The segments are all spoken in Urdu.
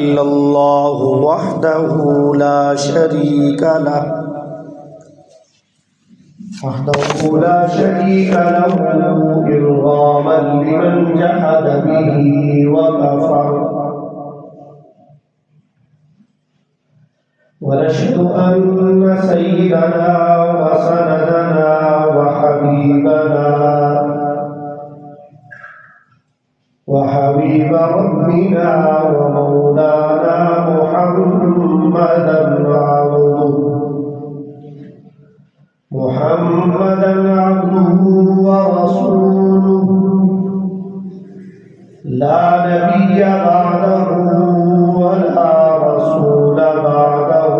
إلا الله وحده لا شريك له إرغاما لمن جحد به وكفر ونشهد أن سيدنا وسندنا وحبيب ربنا ومولانا محمدا عبده ورسوله لا نبي بعده ولا رسول بعده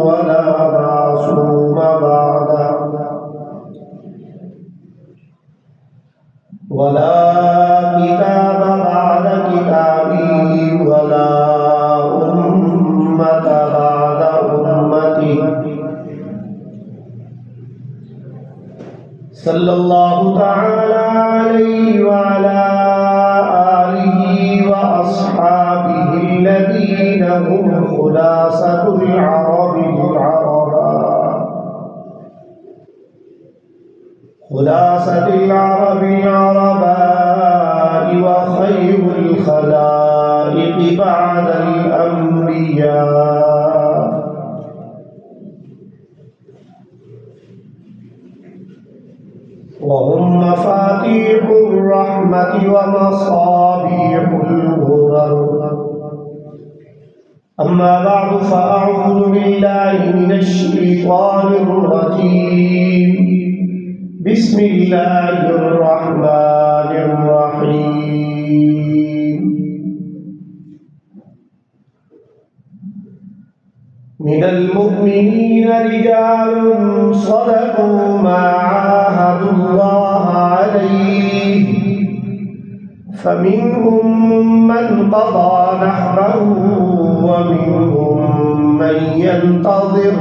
ولا معصوم بعده ولا كتاب بعد كتابه ولا أمة بعد أمته صلى الله تعالى عليه وعلى آله وأصحابه الذين هم خلاصة العرب العرباء وخير الخلائق بعد الأنبياء وهم مفاتيح الرحمة ومصابيح الغرر أما بعد فأعوذ بالله من الشيطان الرجيم بسم الله الرحمن الرحيم من المؤمنين رجال صدقوا ما عاهدوا الله عليه فمنهم من قضى نحبه ومنهم من ينتظر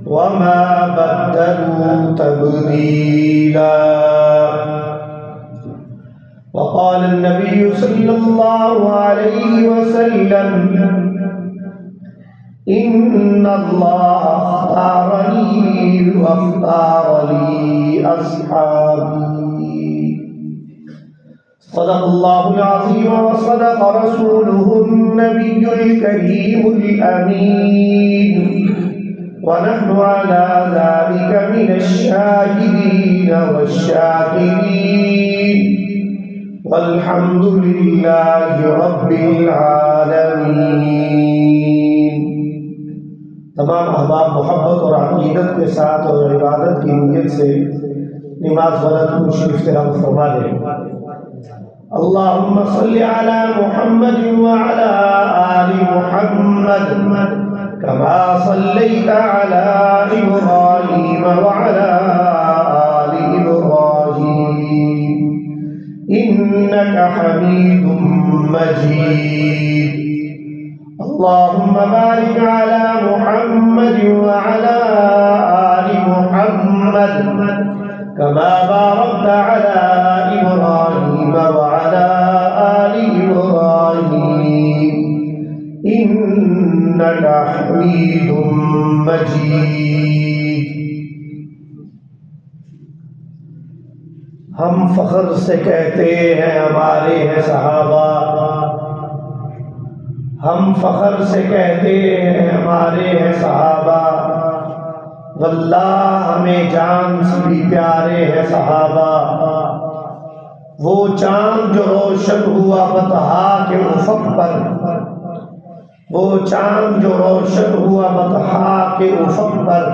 وما بدلوا تبديلا وقال النبي صلى الله عليه وسلم إن الله اختارني واختار لي أصحابي صدق الله العظيم وصدق رسوله النبي الكريم الأمين ونحن على ذلك من الشاهدين والشاكرين والحمد لله رب العالمين تمام احباب محبت اور عقیدت کے ساتھ اور عبادت کی نیت سے نماز وضو شریف تلاوت فرما دیں اللهم صل على محمد وعلى آل محمد كما صليت على إبراهيم وعلى آل إبراهيم إنك حميد مجيد اللهم بارك على محمد وعلى آل محمد كما باركت على إبراهيم وعلى آل إبراهيم إنك حميد مجيد ہم فخر سے کہتے ہیں ہمارے ہیں صحابہ ہم فخر سے کہتے ہیں ہمارے ہیں صحابہ واللہ ہمیں جان سے بھی پیارے ہیں صحابہ وہ چاند جو روشن ہوا بطحا کے افق پر وہ چاند جو روشن ہوا بطحا کے افق پر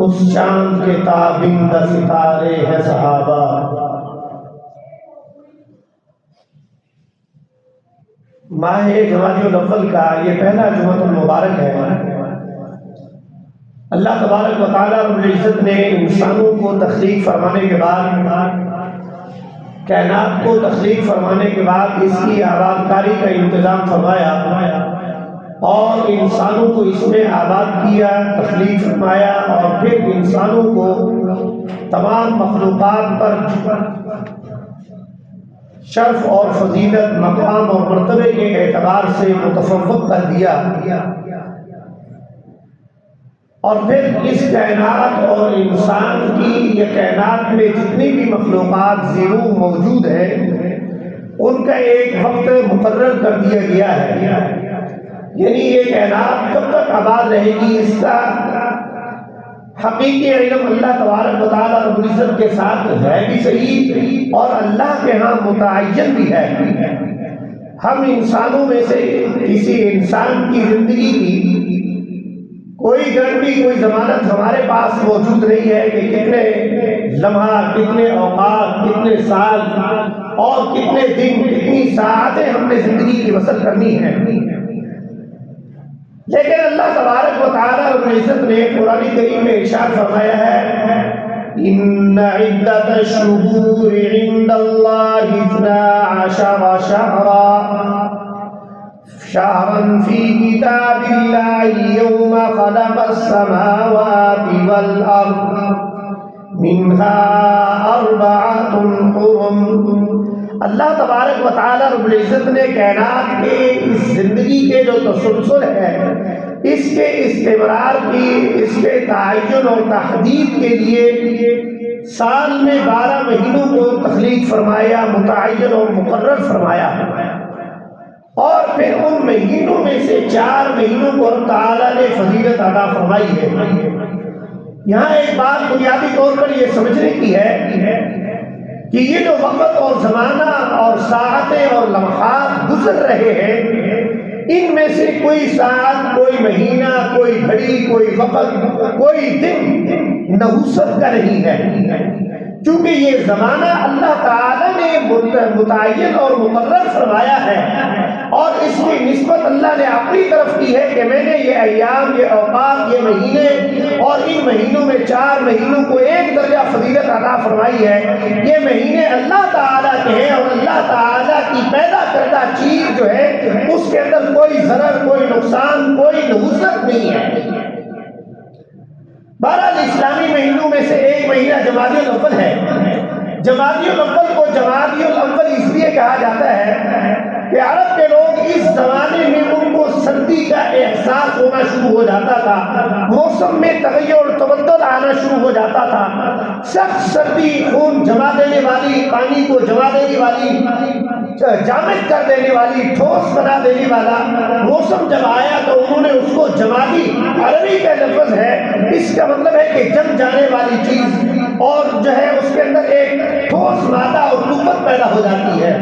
اس چاند کے تابند ستارے ہیں صحابہ ماہ جمادی الاول کا یہ پہلا جمعہ المبارک ہے اللہ تبارک و تعالیٰ رب العزت نے انسانوں کو تخلیق فرمانے کے بعد کائنات کو تخلیق فرمانے کے بعد اس کی آباد کاری کا انتظام فرمایا اور انسانوں کو اس میں آباد کیا تخلیق فرمایا اور پھر انسانوں کو تمام مخلوقات پر شرف اور فضیلت، مقام اور مرتبے کے اعتبار سے متفوق کر دیا، اور پھر اس کائنات اور انسان کی، یہ کائنات میں جتنی بھی مخلوقات زیرو موجود ہیں ان کا ایک وقت مقرر کر دیا گیا ہے، یعنی یہ کائنات کب تک آباد رہے گی اس کا حقیقی علم اللہ تبارک و تعالیٰ رب العزت کے ساتھ ہے بھی صحیح، اور اللہ کے ہاں متعین بھی ہے۔ ہم انسانوں میں سے کسی انسان کی زندگی کی کوئی گارنٹی، کوئی ضمانت ہمارے پاس موجود نہیں ہے کہ کتنے لمحہ، کتنے اوقات، کتنے سال اور کتنے دن، کتنی ساعتیں ہم نے زندگی کی بسر کرنی ہے۔ لیکن اللہ تبارک و تعالیٰ رب العزت نے قرآن کریم میں ارشاد فرمایا ہے، ان عدت الشہور عند اللہ 12 شہرا شهرا في كتاب الله يوم خلق السماوات والأرض منها 4 حرم۔ اللہ تبارک و تعالیٰ رب العزت نے کائنات کے اس زندگی کے جو تسلسل ہے، اس کے استمرار کی، اس کے تعین اور تحدید کے لیے سال میں 12 مہینوں کو تخلیق فرمایا، متعین اور مقرر فرمایا، اور پھر ان مہینوں میں سے 4 مہینوں کو اللہ تعالیٰ نے فضیلت عطا فرمائی ہے۔ یہاں ایک بات بنیادی طور پر یہ سمجھنے کی ہے کہ یہ جو وقت اور زمانہ اور ساعتیں اور لمحات گزر رہے ہیں، ان میں سے کوئی ساعت، کوئی مہینہ، کوئی گھڑی، کوئی وقت، کوئی دن نحوست کا نہیں ہے، کیونکہ یہ زمانہ اللہ تعالیٰ نے متعین اور مقرر فرمایا ہے، اور اس کی نسبت اللہ نے اپنی طرف کی ہے کہ میں نے یہ ایام، یہ اوقات، یہ مہینے، اور ان مہینوں میں 4 مہینوں کو ایک درجہ فضیلت عطا فرمائی ہے۔ یہ مہینے اللہ تعالیٰ کے ہیں، اور اللہ تعالیٰ کی پیدا کردہ چیز جو ہے اس کے اندر کوئی ضرر، کوئی نقصان، کوئی نحوست نہیں ہے۔ بہرحال اسلامی مہینوں میں سے ایک مہینہ جمادی الاول ہے۔ جمادی الاول کو جمادی الاول اس لیے کہا جاتا ہے کہ عرب کے لوگ اس زمانے میں ان کو سردی کا احساس ہونا شروع ہو جاتا تھا، موسم میں تغیر اور تبدل آنا شروع ہو جاتا تھا، سخت سردی خون جما دینے والی، پانی کو جما دینے والی، جامد کر دینے والی، ٹھوس بنا دینے والا موسم جب آیا تو انہوں نے اس کو جمادی، عربی کا لفظ ہے، اس کا مطلب ہے کہ جم جانے والی چیز، اور جو ہے اس کے اندر ایک ٹھوس مادہ اور قوت پیدا ہو جاتی ہے۔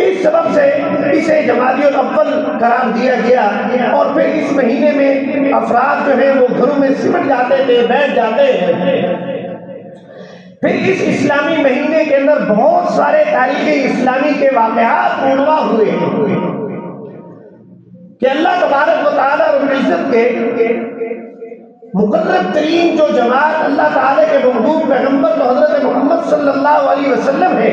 اس سبب سے اسے جمادی الاول قرار دیا گیا، اور پھر اس مہینے میں افراد جو ہیں وہ گھروں میں سمٹ جاتے تھے، بیٹھ جاتے ہیں۔ پھر اس اسلامی مہینے کے اندر بہت سارے تاریخ اسلامی کے واقعات رونما ہوئے ہیں کہ اللہ تبارک و تعالیٰ رب العزت کے مقرب ترین جو جماعت اللہ تعالیٰ کے محبوب پیغمبر تو حضرت محمد صلی اللہ علیہ وسلم ہے،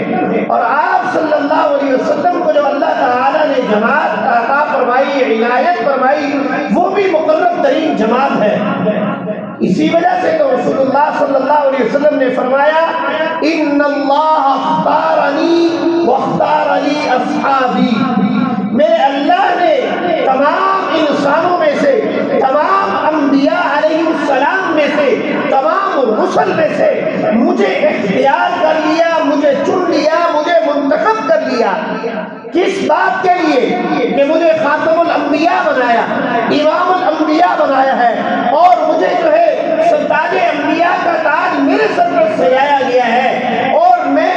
اور آپ صلی اللہ علیہ وسلم کو جو اللہ تعالیٰ نے جماعت عطا فرمائی، عنایت فرمائی، وہ بھی مقرب ترین جماعت ہے۔ اسی وجہ سے تو رسول اللہ صلی اللہ علیہ وسلم نے فرمایا، ان اللہ اختارنی واختار لی اصحابی، میرے اللہ نے تمام انسانوں میں سے، تمام انبیاء علیہ السلام میں سے، تمام رسل میں سے مجھے اختیار کر لیا، مجھے چن لیا، مجھے منتخب کر لیا۔ کس بات کے لیے؟ کہ مجھے خاتم الانبیاء بنایا، امام الانبیاء بنایا ہے، اور مجھے جو ہے تاج انبیاء کا تاج میرے سر پر سجایا گیا ہے، اور میں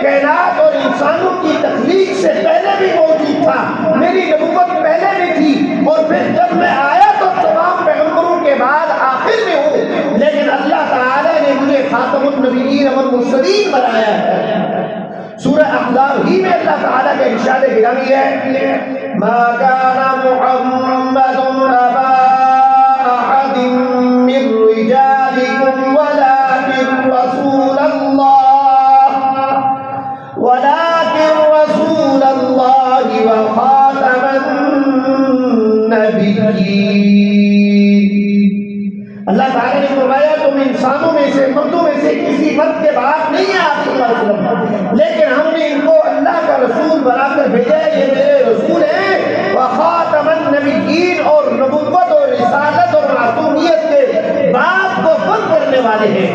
کائنات اور انسانوں کی تخلیق سے پہلے بھی موجود تھا، میری نبوت پہلے بھی تھی، اور پھر جب میں آیا تو تمام پیغمبروں کے بعد آخر میں ہوں، لیکن اللہ تعالیٰ نے مجھے خاتم النبیین والمرسلین بنایا ہے۔ سورہ احزاب ہی میں اللہ تعالیٰ کے ارشاد گرامی ہے، ما کان محمد ابا احد من رجالکم ولکن رسول اللہ وخاتم النبیین۔ اللہ تعالیٰ نے فرمایا تم انسانوں میں سے، مردوں میں سے سے کسی مرد کے بعد نہیں ہے آپ صلی اللہ علیہ وسلم، لیکن ہم نے ان کو اللہ کا رسول بنا کر بھیجا ہے، یہ میرے رسول ہیں، وخاتم النبیین، اور نبوت اور رسالت اور معصومیت کے باب کو بند کرنے والے ہیں۔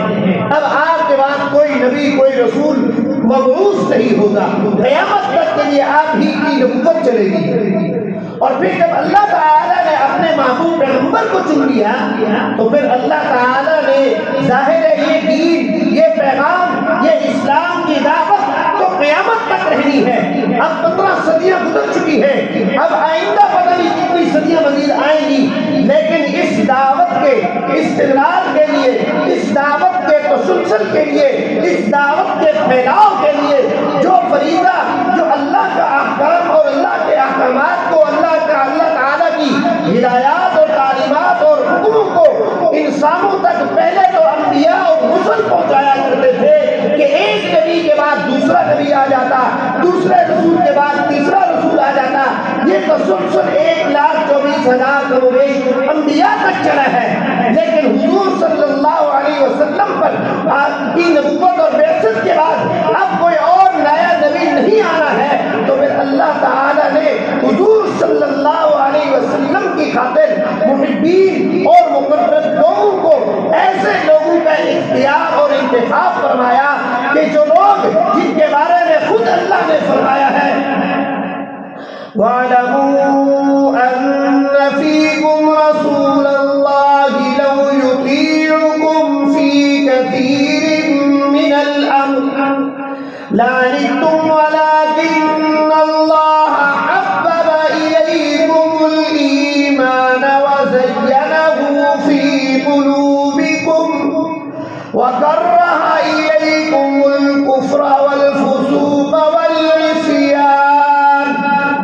اب آپ کے بعد کوئی نبی کوئی رسول مبعوث نہیں ہوگا، قیامت تک کے لیے آپ ہی کی نبوت چلے گی۔ اور پھر جب اللہ تعالیٰ نے اپنے محبوب پیغمبر کو چن لیا تو پھر اللہ تعالیٰ نے ظاہر ہے یہ دین، یہ پیغام، یہ اسلام کی دعوت تو قیامت تک رہنی ہے۔ اب 15 صدیاں گزر چکی ہیں، اب آئندہ پتہ نہیں کتنی صدیاں مزید آئیں گی، لیکن اس دعوت کے استقرار کے لیے، اس دعوت کے تسلسل کے لیے، اس دعوت کے پھیلاؤ کے لیے جو فریضہ، جو اللہ کا احکام اور اللہ کے احکامات کو، اللہ تعالیٰ کی ہدایات اور تعلیمات اور حکموں کو انسانوں تک پہلے تو انبیاء اور رسل پہنچایا کرتے تھے کہ ایک نبی کے بعد دوسرا نبی آ جاتا، دوسرے رسول کے بعد تیسرا رسول آ جاتا، یہ تسلسل 1,24,000 انبیاء تک چلا ہے۔ لیکن حضور صلی اللہ علیہ وسلم پر آپ کی نبوت اور بعثت کے بعد اب کوئی اور نیا نبی نہیں آنا ہے، تو پھر اللہ تعالیٰ نے حضور صلی اللہ علیہ وسلم کی خاطر محبین اور مقرب لوگوں کو، ایسے لوگوں کا اختیار اور انتخاب فرمایا کہ جو لوگ جن کے بارے میں خود اللہ نے فرمایا ہے وَاعْلَمُوا أَنَّ فِيكُمْ رَسُولَ اللَّهِ لَوْ يُطِيعُكُمْ فِي كَثِيرٍ مِّنَ الْأَمْرِ لَعَنِتُّمْ وَلَٰكِنَّ اللَّهَ حَبَّبَ إِلَيْكُمُ الْإِيمَانَ وَزَيَّنَهُ فِي قُلُوبِكُمْ وَكَرَّهَ إِلَيْكُمُ الْكُفْرَ وَالْفُسُوقَ وَالْعِصْيَانَ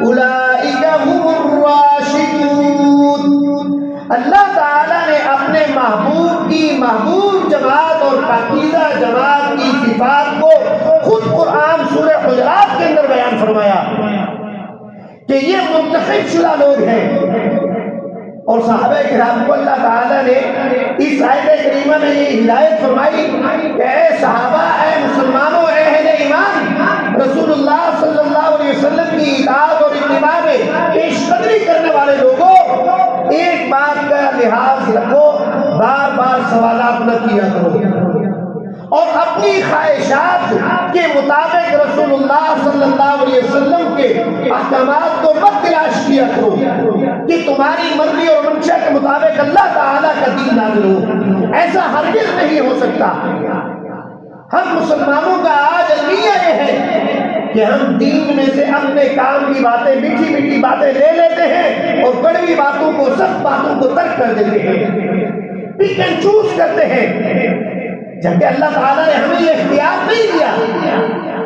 أُولَٰئِكَ هُمُ الرَّاشِدُونَ۔ اللہ تعالیٰ نے اپنے محبوب کی محبوب جماعت اور پاکیزہ جماعت کی صفات کو خود قرآن سورہ حجرات کے اندر بیان فرمایا کہ یہ منتخب شدہ لوگ ہیں، اور صحابہ کرام کو اللہ تعالیٰ نے اس آیت کریمہ میں یہ ہدایت فرمائی کہ اے صحابہ، اے مسلمانوں، اے اہل ایمان، رسول اللہ صلی اللہ علیہ وسلم کی اطاعت اور اتباع میں پیش قدری کرنے والے لوگوں، ایک بات کا لحاظ رکھو، بار بار سوالات نہ کیا کرو، اور اپنی خواہشات کے مطابق رسول اللہ صلی اللہ علیہ وسلم کے احکامات کو مت تلاش کیا کرو کہ تمہاری مرضی اور منشا کے مطابق اللہ تعالیٰ کا دین نازل ہو، ایسا ہرگز نہیں ہو سکتا۔ ہم مسلمانوں کا آج المیہ یہ ہے کہ ہم دین میں سے اپنے کام کی باتیں، میٹھی میٹھی باتیں لے لیتے ہیں اور کڑوی باتوں کو، سخت باتوں کو ترک کر دیتے ہیں، پک اینڈ چوز کرتے ہیں، جبکہ اللہ تعالیٰ نے ہمیں یہ اختیار نہیں دیا۔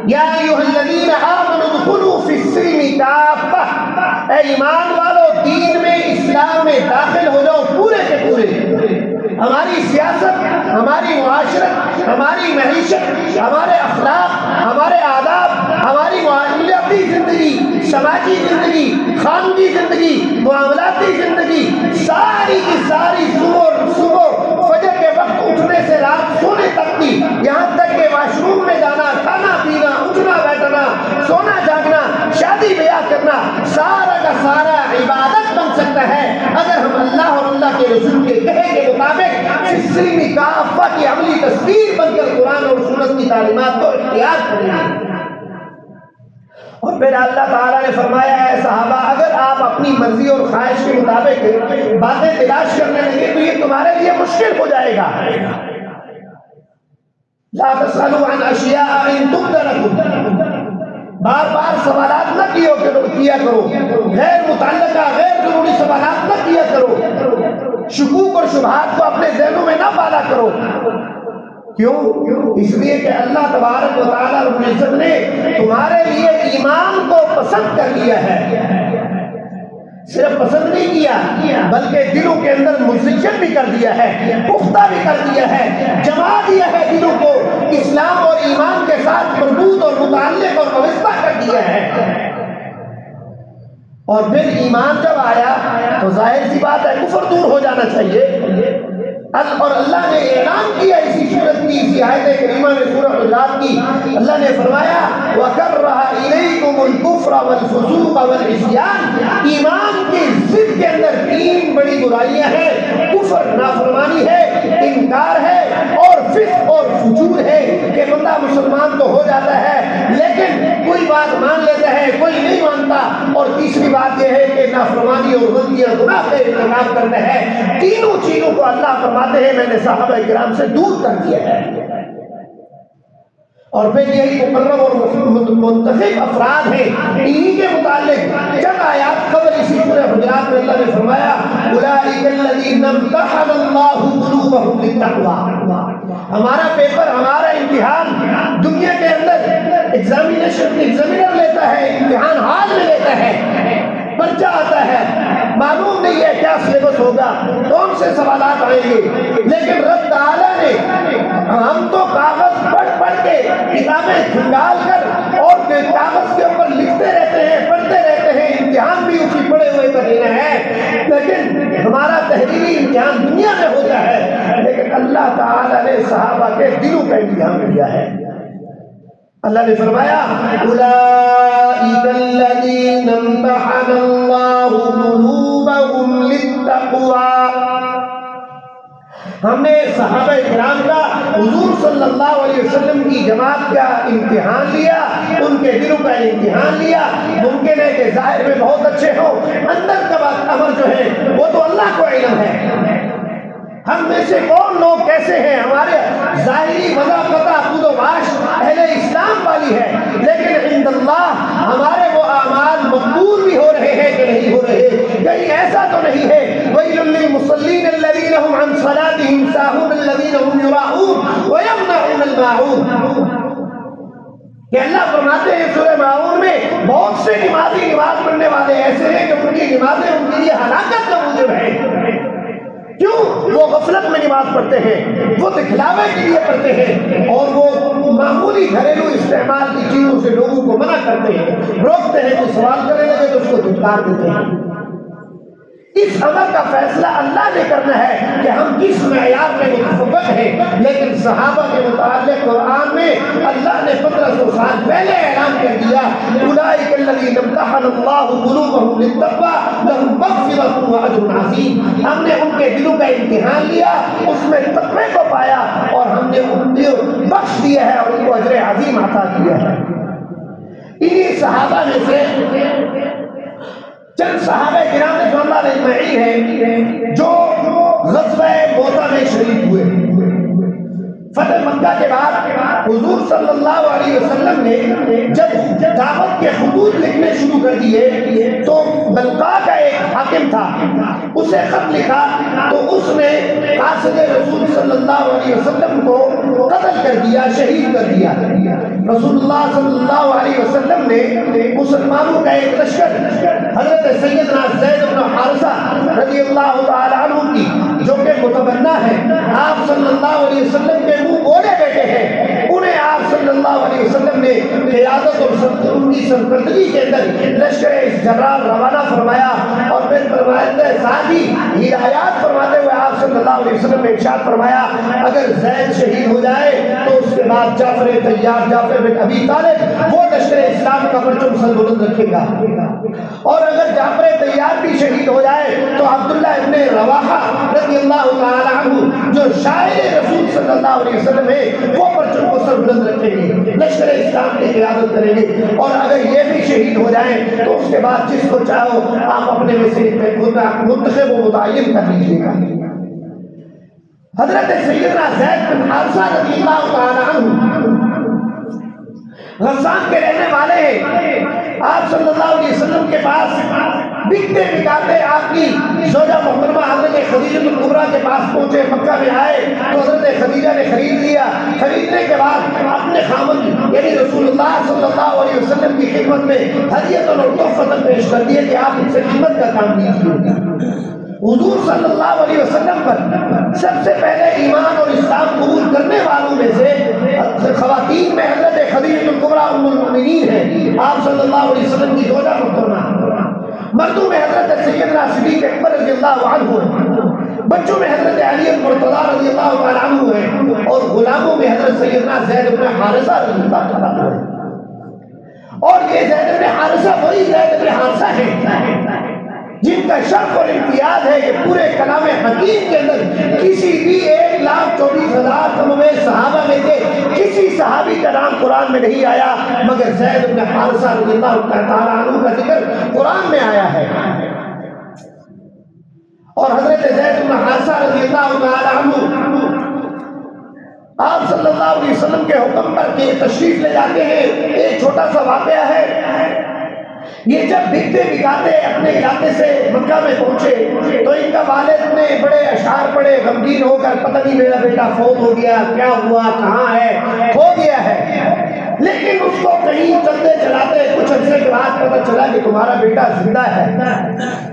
یا ایھا الذین آمنوا ادخلوا فی السلم کافۃ، اے ایمان والو دین میں، اسلام میں داخل ہو جاؤ پورے کے پورے۔ ہماری سیاست، ہماری معاشرت، ہماری معیشت، ہمارے اخلاق، ہمارے آداب، ہماری معاملاتی زندگی، سماجی زندگی، خاندانی زندگی، معاملاتی زندگی، ساری کی ساری صبح فجر کے وقت اٹھنے سے رات سونے تک کی، یہاں تک کہ واش روم میں جانا، کھانا پینا، اٹھنا بیٹھنا، سونا جاگنا، شادی بیاہ کرنا، سارا کا سارا عبادت بن سکتا ہے اگر ہم اللہ اور اللہ کے رسول کے کہے کے مطابق سلمی کافہ کی عملی تصویر بن کر قرآن اور سنت کی تعلیمات کو اختیار کریں گے۔ اور پھر اللہ تعالیٰ نے فرمایا ہے صحابہ، اگر آپ اپنی مرضی اور خواہش کے مطابق باتیں تلاش کرنے لگے تو یہ تمہارے لیے مشکل ہو جائے گا۔ لا تسألوا عن اشیاء ان تبد لکم، بار بار سوالات نہ کیا کرو، غیر متعلقہ غیر ضروری سوالات نہ کیا کرو، شکوک اور شبہات کو اپنے ذہنوں میں نہ پالا کرو۔ کیوں؟ اس لیے کہ اللہ تبارک و تعالیٰ رب العزت نے تمہارے لیے ایمان کو پسند کر لیا ہے، صرف پسند نہیں کیا بلکہ دلوں کے اندر مزین بھی کر دیا ہے، پختہ بھی کر دیا ہے، جما دیا ہے دلوں کو اسلام اور ایمان کے ساتھ مربوط اور متعلق اور وابستہ کر دیا ہے۔ اور پھر ایمان جب آیا تو ظاہر سی بات ہے کفر دور ہو جانا چاہیے، اور اللہ نے اعلان کیا اسی صورت کی، اسی آیت کریمہ میں سورہ حجرات کی، اللہ نے فرمایا وَكَرَّهَ إِلَيْكُمُ الْكُفْرَ وَالْفُسُوقَ وَالْعِصْيَانَ۔ ایمان کی ضد کے اندر تین بڑی برائیاں ہیں، کفر نافرمانی ہے، انکار ہے، اور فسق اور فجور ہے، کہ بندہ مسلمان تو ہو جاتا ہے لیکن کوئی بات مان لیتا ہے، کوئی نہیں مانتا، اور تیسری بات یہ ہے کہ نافرمانی اور غلطی اور گناہ کا ارتکاب کرتا ہے۔ تینوں چیزوں کو اللہ فرماتے ہیں میں نے صحابہ کرام سے دور کر دیا ہے۔ اور پھر یہی مقرب اور منتخب افراد ہیں، انہی کے متعلق چند آیات قبل اسی سورہ حجرات میں اللہ نے فرمایا اولئک الذین امتحن اللہ قلوبہم للتقوی۔ ہمارا پیپر، ہمارا امتحان دنیا کے اندر ایگزامینر لیتا ہے، امتحان ہال میں لیتا ہے، پرچہ آتا ہے، معلوم نہیں ہے کیا سلیبس ہوگا، کون سے سوالات آئیں گے، لیکن رب تعالیٰ نے ہم تو کاغذ پڑھ کے کتابیں کھنگال کر اور کاغذ کے اوپر لکھتے رہتے ہیں، پڑھتے رہتے ہیں، امتحان بھی اسی پڑھے ہوئے کا دینا ہے، لیکن ہمارا تحریری امتحان دنیا میں ہوتا ہے، لیکن اللہ تعالیٰ نے صحابہ کے دلوں کا امتحان لیا ہے۔ اللہ نے فرمایا اولئک الذین امتحن اللہ قلوبہم للتقوی۔ ہم نے صحابہ کرام کا حضور صلی اللہ علیہ وسلم کی جماعت کا امتحان لیا، ان کے دلوں کا امتحان لیا۔ ممکن ہے کہ ظاہر میں بہت اچھے ہوں، اندر کا امر جو ہے وہ تو اللہ کو علم ہے۔ ہم میں سے کون لوگ کیسے ہیں، ہمارے ظاہری مذاقت خود و باش اہل اسلام والی ہے، لیکن عند اللہ ہمارے وہ اعمال مقبول بھی ہو رہے ہیں کہ نہیں ہو رہے، کہیں ایسا تو نہیں ہے وَيْلٌ لِّلْمُصَلِّينَ الَّذِينَ هُمْ عَنْ صَلَاتِهِمْ سَاهُونَ الَّذِينَ هُمْ يُرَاءُونَ وَيَمْنَعُونَ الْمَاعُونَ، کہ اللہ فرماتے ہیں سورہ ماعون میں بہت سے نمازی نماز پڑھنے والے ایسے ہیں کہ ان کی نمازیں ان کے لیے ہلاکت کا موجب ہیں۔ کیوں؟ وہ غفلت میں نماز پڑھتے ہیں، وہ دکھلاوے کے لیے پڑھتے ہیں، اور وہ معمولی گھریلو استعمال کی چیزوں سے لوگوں کو منع کرتے ہیں، روکتے ہیں، کوئی سوال کرنے لگے تو اس کو دھتکار دیتے ہیں۔ اس عمل کا فیصلہ اللہ نے کرنا ہے کہ ہم کس معیار میں متفق ہیں، لیکن صحابہ کے متعلق قرآن میں اللہ نے 1500 سال پہلے اعلان کر دیا اولئک الذین امتحن اللہ قلوبہم للتقوی لہم مغفرۃ واجر عظیم۔ ہم نے ان کے دلوں کا امتحان لیا، اس میں تقوی کو پایا، اور ہم نے ان کو بخش دیا ہے اور ان کو اجر عظیم عطا کیا ہے۔ انہی صحابہ میں سے چند صحابہ کرام رضوان اللہ اجمعین ہیں جو غزوہ موطا میں شریک ہوئے۔ فتح مکہ کے بعد حضور صلی اللہ علیہ وسلم نے جب دعوت کے خطوط لکھنے شروع کر دیے تو بلقاء کا ایک حاکم تھا، اسے خط لکھا تو اس نے قاصد رسول صلی اللہ علیہ وسلم کو قتل کر دیا، شہید کر دیا۔ رسول اللہ صلی اللہ علیہ وسلم نے مسلمانوں کا ایک لشکر حضرت سیدنا زید بن حارثہ رضی اللہ تعالی عنہ کی، جو کہ متبنہ ہے، آپ صلی اللہ علیہ وسلم کے منہ بولے بیٹے ہیں، انہیں آپ صلی اللہ علیہ وسلم نے قیادت اور ان کی سرکردگی کے اندر لشکر جرار روانہ فرمایا، اور پھر فرماتے ساتھی ہدایات فرماتے ہوئے آپ صلی اللہ علیہ وسلم نے ارشاد فرمایا اگر زید شہید ہو جائے تو اس کے بعد جعفر طیار، جعفر بن ابی طالب وہ لشکر اسلام کا پرچم سر بلند رکھے گا، اور اگر جعفر طیار بھی شہید ہو جائے تو عبداللہ ابن رواحہ رضی اللہ تعالی عنہ جو شاعر رسول صلی اللہ علیہ وسلم ہے وہ پرچم کو سر بلند رکھیں گے، لشکر اسلام کی قیادت کریں گے، اور اگر یہ بھی شہید ہو جائیں تو اس کے بعد جس کو چاہو آپ اپنے میں سے منتخب و متعین کر لیجیے گا۔ حضرت سیدنا زید بن حارثہ رضی اللہ تعالی عنہ غسان کے رہنے والے ہیں، آپ صلی اللہ علیہ وسلم کے پاس بکتے بکاتے آپ کی زوجہ محترمہ حضرت خدیجہ الکبریٰ کے پاس پہنچے، مکہ میں آئے تو حضرت خدیجہ نے خرید لیا، خریدنے کے بعد اپنے خامن یعنی رسول اللہ صلی اللہ علیہ وسلم کی خدمت میں ہدیۃ اور تحفۃ پیش کر دیے کہ آپ ان سے خدمت کا کام کیجیے۔ حضور صلی اللہ علیہ وسلم پر سب سے پہلے ایمان اور اسلام قبول کرنے والوں میں سے خواتین میں حضرت خدیجہ الکبریٰ ام المؤمنین ہیں، آپ صلی اللہ علیہ وسلم کی زوجہ محترمہ، مردوں میں حضرت سیدنا صدیق اکبر رضی اللہ عنہ، بچوں میں حضرت علی مرتضیٰ رضی اللہ تعالیٰ عنہ ہے، اور غلاموں میں حضرت سیدنا زید بن حارثہ رضی اللہ تعالیٰ عنہ ہے۔ اور یہ زید بن حارثہ وہی زید بن حارثہ ہے جن کا شرف اور امتیاز ہے کہ پورے کلام حکیم کے اندر کسی بھی 1,24,000 کم بیش صحابہ میں سے کسی صحابی کا نام قرآن میں نہیں آیا، مگر زید بن حارثہ رضی اللہ تعالیٰ عنہ کا ذکر قرآن میں آیا ہے۔ اور حضرت زید بن حارثہ رضی اللہ تعالیٰ عنہ آپ صلی اللہ علیہ وسلم کے حکم پر کہ تشریف لے جاتے ہیں۔ ایک چھوٹا سا واقعہ ہے، یہ جب بکتے بکاتے اپنے علاقے سے مکہ میں پہنچے تو ان کا والد نے بڑے اشعار پڑے، غمگین ہو کر پتہ نہیں میرا بیٹا فوت ہو گیا، کیا ہوا، کہاں ہے، کھو گیا ہے۔ لیکن اس کو کہیں چلتے چلاتے کچھ عرصے کے بعد پتہ چلا کہ تمہارا بیٹا زندہ ہے۔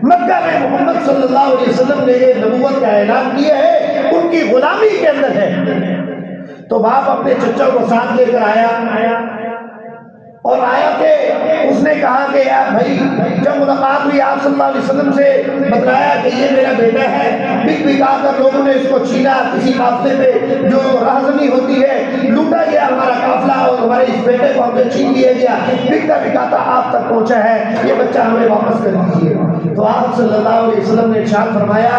مکہ میں محمد صلی اللہ علیہ وسلم نے یہ نبوت کا اعلان کیا ہے، ان کی غلامی کے اندر ہے۔ تو باپ اپنے چچا کو ساتھ لے کر آیا اور آیا کہ اس نے کہا کہ یار بھائی، جب ملاقات ہوئی آپ صلی اللہ علیہ وسلم سے بتلایا کہ یہ میرا بیٹا ہے، بک بکا کر لوگوں نے اس کو چھینا، کسی قافلے پہ جو راہزنی ہوتی ہے لوٹا گیا ہمارا قافلہ اور ہمارے اس بیٹے کو ہم سے چھین لیا گیا، بکتا بکاتا آپ تک پہنچا ہے، یہ بچہ ہمیں واپس کر دیجیے۔ تو آپ صلی اللہ علیہ وسلم نے ارشاد فرمایا،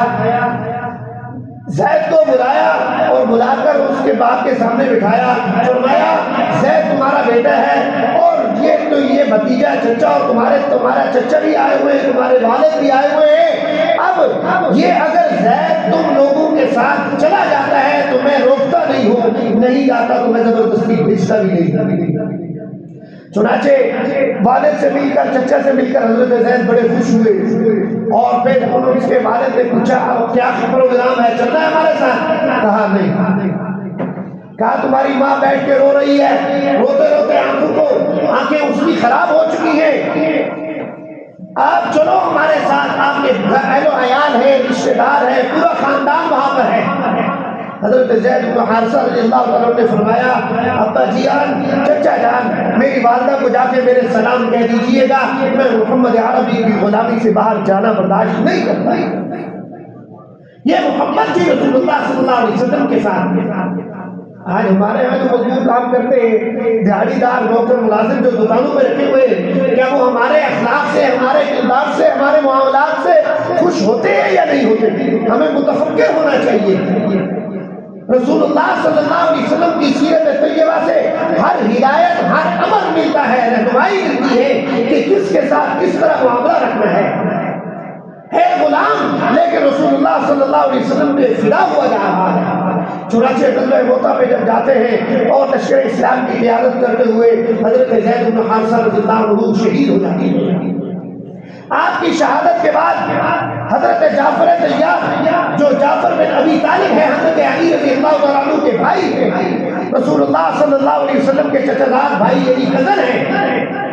زید کو بلایا اور بلا کر اس کے باپ کے سامنے بٹھایا، فرمایا زید تمہارا بیٹا ہے اور یہ بھتیجا چچا، اور تمہارا چچا بھی آئے ہوئے ہیں، تمہارے والد بھی آئے ہوئے ہیں۔ اب یہ اگر زید تم لوگوں کے ساتھ چلا جاتا ہے تو میں روکتا نہیں ہوں، نہیں جاتا تو میں زبردستی بھیجتا بھی نہیں۔ چنانچہ والد سے مل کر، چچا سے مل کر حضرت زید بڑے خوش ہوئے، اور پھر انہوں نے اس کے والد نے پوچھا کیا پروگرام ہے، چلنا ہے ہمارے ساتھ؟ کہا نہیں۔ کہا تمہاری ماں بیٹھ کے رو رہی ہے، روتے روتے آنکھیں اس کی خراب ہو چکی ہیں، آپ چلو ہمارے ساتھ، آپ کے اہل و عیال ہے، رشتے دار ہے، پورا خاندان وہاں پر ہے۔ حضرت زید بن حارثہ رضی اللہ عنہ نے فرمایا، ابا جان، چچا جان، میری والدہ کو جا کے میرے سلام کہہ دیجئے گا، میں محمد عربی کی غلامی سے باہر جانا برداشت نہیں کرتا۔ یہ محمد جی رسول اللہ صلی اللہ علیہ وسلم کے ساتھ۔ آج ہمارے یہاں جو مزدور کام کرتے ہیں، دیہڑی دار، نوکر، ملازم جو دکانوں میں رکھے ہوئے، کیا وہ ہمارے اخلاق سے، ہمارے کردار سے، ہمارے معاملات سے خوش ہوتے ہیں یا نہیں ہوتے؟ ہمیں متفکر ہونا چاہیے۔ رسول اللہ صلی اللہ علیہ وسلم کی سیرت طیبہ سے ہر ہدایت، ہر امر ملتا ہے، رہنمائی ملتی ہے کہ کس کے ساتھ کس طرح معاملہ رکھنا ہے غلام، لیکن رسول اللہ صلی اللہ علیہ وسلم نے فدا ہوا جا رہا ہے۔ چنانچہ غزوہ موتا پہ جب جاتے ہیں اور لشکر اسلام کی قیادت کرتے ہوئے حضرت زید بن حارثہ رضی اللہ عنہ شہید ہو جاتے ہیں۔ آپ کی شہادت کے بعد حضرت جعفر طیار، جو جعفر بن ابی طالب ہے، حضرت علی رضی اللہ عنہ کے بھائی ہیں، رسول اللہ صلی اللہ علیہ وسلم کے چچا زاد بھائی یعنی کزن ہیں،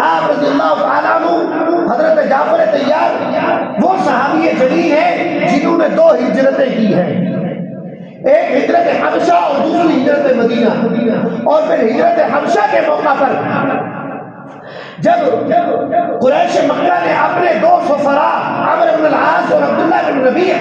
آپ رضی اللہ عنہ حضرت جعفر طیار وہ صحابی جلیل ہیں جنہوں نے 2 ہجرتیں کی ہیں، ایک ہجرت حبشہ اور دوسری ہجرت مدینہ۔ اور پھر ہجرت حبشہ کے موقع پر جب قریش مکہ نے اپنے 2 سفراء عمرو بن العاص اور عبداللہ بن ربیع،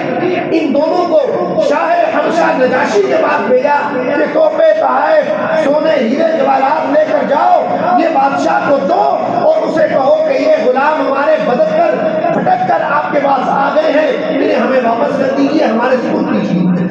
ان دونوں کو شاہ حبشہ نجاشی کے پاس بھیجا کہ تحفے تحائف، سونے ہیرے جواہرات لے کر جاؤ، یہ بادشاہ کو دو اور اسے کہو کہ یہ غلام ہمارے بدک کر بھٹک کر آپ کے پاس آ گئے ہیں، انہیں ہمیں واپس کر دیجیے، ہمارے سپرد کیجیے۔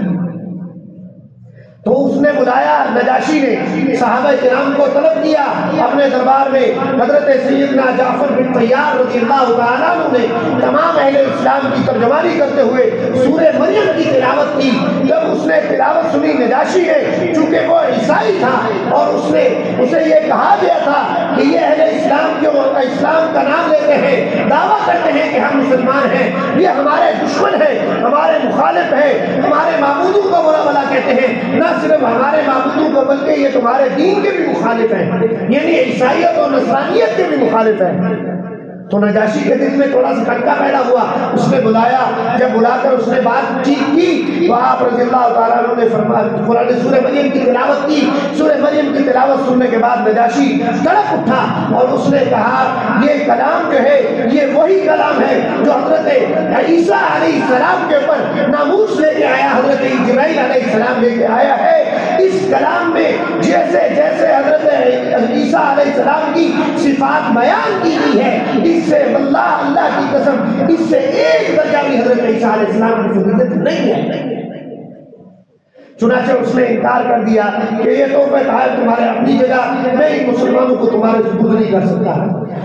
تو اس نے بلایا، نجاشی نے صحابہ کرام کو طلب کیا اپنے دربار میں۔ حضرت سیدنا جعفر بن طیار رضی اللہ تعالیٰ عنہ نے تمام اہل اسلام کی ترجمانی کرتے ہوئے سورہ مریم کی تلاوت کی۔ جب اس نے تلاوت سنی نجاشی نے، چونکہ وہ عیسائی تھا اور اسے یہ کہا گیا تھا کہ یہ اہل اسلام جو اسلام کا نام لیتے ہیں، دعویٰ کرتے ہیں کہ ہم مسلمان ہیں، یہ ہمارے دشمن ہیں، ہمارے مخالف ہیں، ہمارے معبودوں کو برا بھلا کہتے ہیں، نہ صرف ہمارے معبودوں کو بلکہ یہ تمہارے دین کے بھی مخالف ہیں، یعنی عیسائیت اور نصرانیت کے بھی مخالف ہیں۔ تو نجاشی کے دل میں تھوڑا سا کھٹکا پیدا ہوا، اس نے بلایا، جب بلا کر اس نے بات چیت کی تو آپ رضی اللہ تعالیٰ عنہ نے فرمایا، قرآن سورہ مریم کی تلاوت کی۔ سورہ مریم کی تلاوت سننے کے بعد نجاشی تڑپ اٹھا اور اس نے کہا یہ کلام جو ہے یہ وہی کلام ہے جو حضرت حضرت عیسیٰ علیہ السلام کے اوپر ناموس لے کے آیا، حضرت جبرائیل علیہ السلام لے کے آیا ہے، اس کلام میں جیسے جیسے حضرت عیسیٰ علیہ السلام کی صفات بیان کی گئی ہے، اس سے واللہ اللہ کی قسم اس سے ایک درجہ بھی حضرت عیسیٰ علیہ السلام کی فضیلت نہیں ہے۔ چنانچہ اس نے انکار کر دیا کہ یہ تحفہ تحائف تمہارے اپنی جگہ، میں ان مسلمانوں کو تمہارے سپرد نہیں کر سکتا۔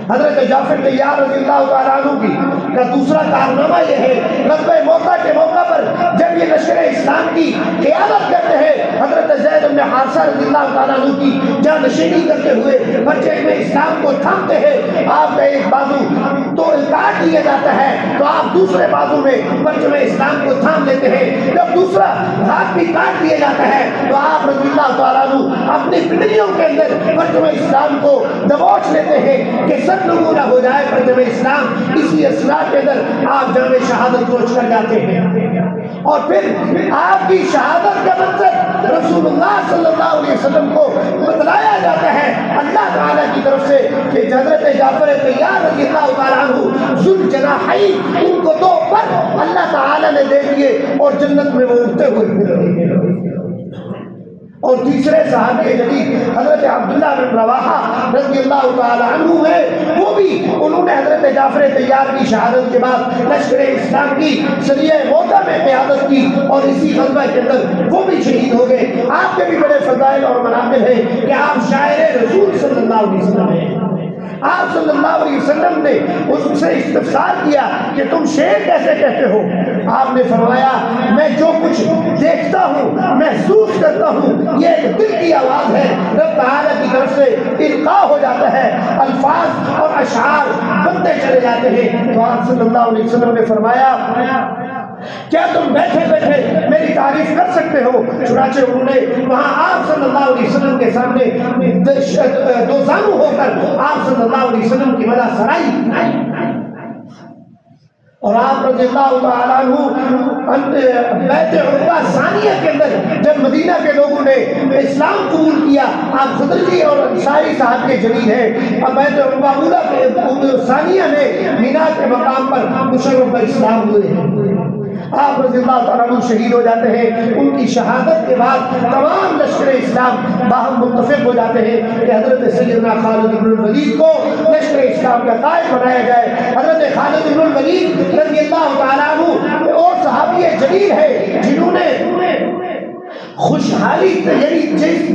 حضرت جعفر طیار رضی اللہ تعالیٰ عنہ کی کا دوسرا کارنامہ یہ ہے، غزوہ موطا کے موقع پر جب یہ لشکر اسلام کی قیادت کرتے ہیں، حضرت زید بن حارثہ رضی اللہ تعالیٰ عنہ کی جانشینی کرتے ہوئے پرچم میں اسلام کو تھامتے ہیں، آپ کا ایک بازو تو کاٹ لیا جاتا ہے تو آپ دوسرے بازو میں پرچم اسلام کو تھام لیتے ہیں، جب دوسرا ہاتھ بھی کاٹ دیا جاتا ہے تو آپ رضی اللہ تعالیٰ عنہ اپنی پنڈلیوں کے اندر پرچم اسلام کو دبوچ لیتے ہیں کہ سب نمونہ ہو جائے پرچم اسلام۔ اسی اثناء کے اندر آپ جام شہادت نوش کر جاتے ہیں، اور پھر آپ کی شہادت کا مقصد رسول اللہ صلی اللہ علیہ وسلم کو بتلایا جاتا ہے اللہ تعالیٰ کی طرف سے کہ حضرت جعفر طیار رضی اللہ تعالیٰ عنہ ذو الجناحین، ان کو دو پر اللہ تعالیٰ نے دے دیے اور جنت میں وہ اڑتے ہوئے پھر رہے ہیں۔ اور تیسرے صحابی جلیل حضرت عبداللہ بن رواحہ رضی اللہ تعالیٰ عنہ ہے، وہ بھی انہوں نے حضرت جعفر طیار کی شہادت کے بعد لشکر اسلام کی سریہ موطا میں قیادت کی اور اسی غزوہ کے اندر وہ بھی شہید ہو گئے۔ آپ کے بھی بڑے فضائل اور مناقب ہیں کہ آپ شاعر رسول صلی اللہ علیہ وسلم ہیں۔ آپ صلی اللہ علیہ وسلم نے اس سے استفسار کیا کہ تم شعر کیسے کہتے ہو؟ آپ نے فرمایا میں جو کچھ دیکھتا ہوں محسوس کرتا ہوں یہ ایک دل کی آواز ہے، رب تعالیٰ کی طرف سے القاء ہو جاتا ہے، الفاظ اور اشعار بنتے چلے جاتے ہیں۔ تو آپ صلی اللہ علیہ وسلم نے فرمایا کیا تم بیٹھے بیٹھے میری تعریف کر سکتے ہو؟ چنانچہ انہوں نے وہاں آپ صلی اللہ علیہ وسلم کے سامنے دو زانو ہو کر آپ صلی اللہ علیہ وسلم کی مدح سرائی، اور آپ رضی اللہ تعالیٰ عنہ بیت عقبہ ثانیہ کے اندر جب مدینہ کے لوگوں نے اسلام قبول کیا، آپ خدرجی اور انصاری صاحب کے جلیل ہیں، اب بیت عقبہ اولیٰ ثانیہ میں مینا کے مقام پر مشرف پر اسلام ہوئے ہیں۔ آپ رضی اللہ تعالیٰ عنہ شہید ہو جاتے ہیں۔ ان کی شہادت کے بعد تمام لشکر اسلام باہم متفق ہو جاتے ہیں کہ حضرت سیدنا خالد بن الولید کو لشکر اسلام کا قائد بنایا جائے۔ حضرت خالد بن الولید رضی اللہ تعالیٰ عنہ اور صحابی جلیل ہے جنہوں نے خوشحالی یعنی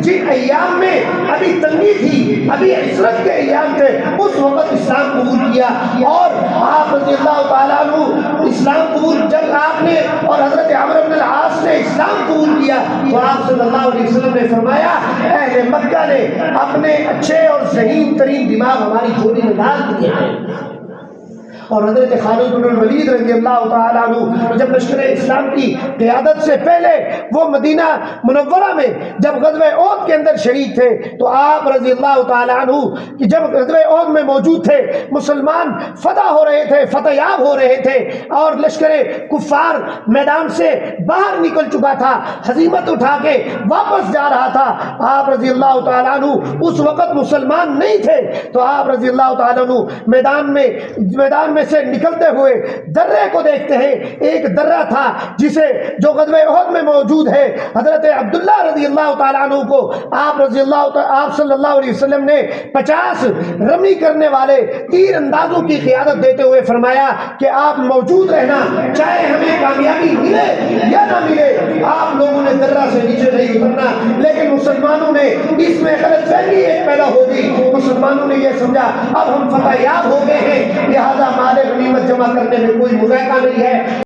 جن ایام میں ابھی تنگی تھی، ابھی عسرت کے ایام تھے، اس وقت اسلام قبول کیا، اور آپ رضی اللہ تعالیٰ عنہ اسلام قبول جب آپ نے اور حضرت عمرو بن العاص نے اسلام قبول کیا تو آپ صلی اللہ علیہ وسلم نے فرمایا اہل مکہ نے اپنے اچھے اور ذہین ترین دماغ ہماری جھولی میں ڈال دیے ہیں۔ اور حضرت خالد بن الولید رضی اللہ تعالیٰ عنہ جب لشکر اسلام کی قیادت سے پہلے وہ مدینہ منورہ میں جب غزوہ احد کے اندر شریک تھے تو آپ رضی اللہ تعالیٰ عنہ کہ جب غزوہ احد میں موجود تھے، مسلمان فتح ہو رہے تھے، فتح یاب ہو رہے تھے، اور لشکر کفار میدان سے باہر نکل چکا تھا، ہزیمت اٹھا کے واپس جا رہا تھا۔ آپ رضی اللہ تعالیٰ عنہ اس وقت مسلمان نہیں تھے، تو آپ رضی اللہ تعالیٰ عنہ میدان میں سے نکلتے ہوئے درے کو دیکھتے ہیں۔ ایک درہ تھا جسے جو غزوہ احد میں موجود ہے، حضرت عبداللہ رضی اللہ تعالیٰ عنہ کو آپ صلی اللہ علیہ وسلم نے 50 رمی کرنے والے تیر اندازوں کی قیادت دیتے ہوئے فرمایا کہ آپ موجود رہنا، چاہے ہمیں کامیابی ملے یا نہ ملے، آپ لوگوں نے درہ سے نیچے نہیں اترنا۔ لیکن مسلمانوں نے اس میں غلط فہمی ایک پیدا ہو گئی، مسلمانوں نے یہ سمجھا اب ہم فتح یاب ہو گئے ہیں، لہذا مال غنیمت جمع کرنے میں کوئی مذائقہ نہیں ہے۔